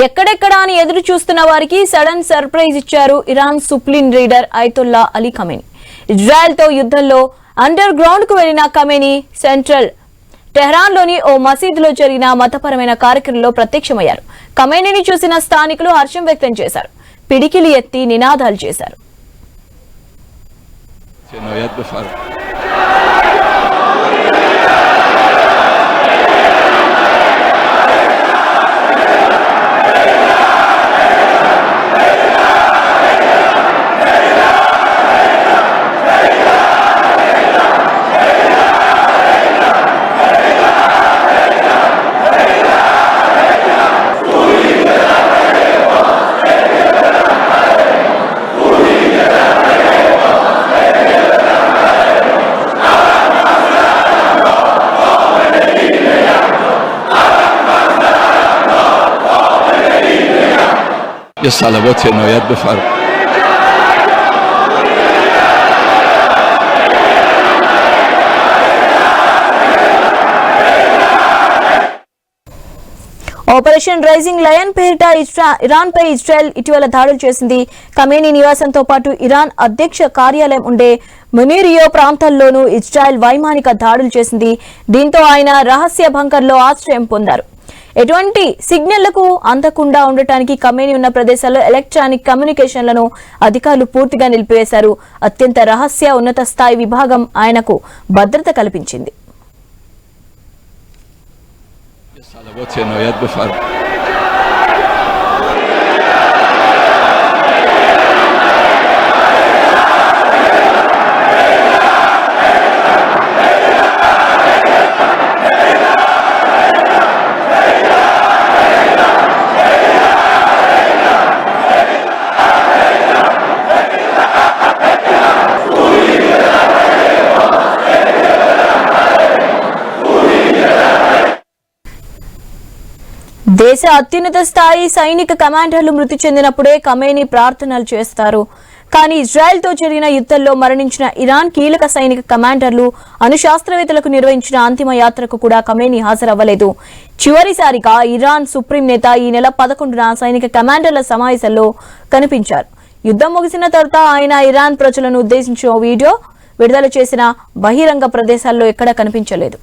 ఎక్కడెక్కడా అని ఎదురు చూస్తున్న వారికి సడన్ సర్ప్రైజ్ ఇచ్చారు Iran supreme leader Ayatollah Ali Khamenei. Israel తో యుద్ధంలో అండర్ గ్రౌండ్ కు వెళ్లిన ఖమేనీ సెంట్రల్ టెహ్రాన్ లోని ఓ మసీదులో జరిగిన మతపరమైన కార్యక్రమంలో ప్రత్యక్షమయ్యారు. ఖమేనీని చూసిన స్థానికులు హర్షం వ్యక్తం చేశారు. పిడికిలి ఎత్తి నినాదాలు చేశారు. یه صلوات عنایت بفرمایید. ఆపరేషన్ రైజింగ్ లయన్ పేరిట ఇరాన్ పై ఇజ్రాయెల్ ఇటీవల దాడులు చేసింది. ఖమేనీ నివాసంతో పాటు ఇరాన్ అధ్యక్ష కార్యాలయం ఉండే మునీరియో ప్రాంతాల్లోనూ ఇజ్రాయెల్ వైమానిక దాడులు చేసింది. దీంతో ఆయన రహస్య బంకర్లో ఆశ్రయం పొందారు. ఎటువంటి సిగ్నళ్లకు అందకుండా ఉండటానికి ఖమేనీ ఉన్న ప్రదేశాల్లో ఎలక్ట్రానిక్ కమ్యూనికేషన్లను అధికారులు పూర్తిగా నిలిపివేశారు. అత్యంత రహస్య ఉన్నత స్థాయి విభాగం ఆయనకు భద్రత కల్పించింది. దేశ అత్యున్నత స్థాయి సైనిక కమాండర్లు మృతి చెందినప్పుడే ఖమేనీ ప్రార్థనలు చేస్తారు. కానీ ఇజ్రాయెల్ తో జరిగిన యుద్ధంలో మరణించిన ఇరాన్ కీలక సైనిక కమాండర్లు అణుశాస్త్రవేత్తలకు నిర్వహించిన అంతిమ యాత్రకు కూడా ఖమేనీ హాజరవ్వలేదు. చివరిసారిగా ఇరాన్ సుప్రీం నేత ఈ నెల 11న సైనిక కమాండర్ల సమావేశంలో కనిపించారు. యుద్ధం ముగిసిన తర్వాత ఆయన ఇరాన్ ప్రజలను ఉద్దేశించిన వీడియో విడుదల చేసిన బహిరంగ ప్రదేశాల్లో ఎక్కడా కనిపించలేదు.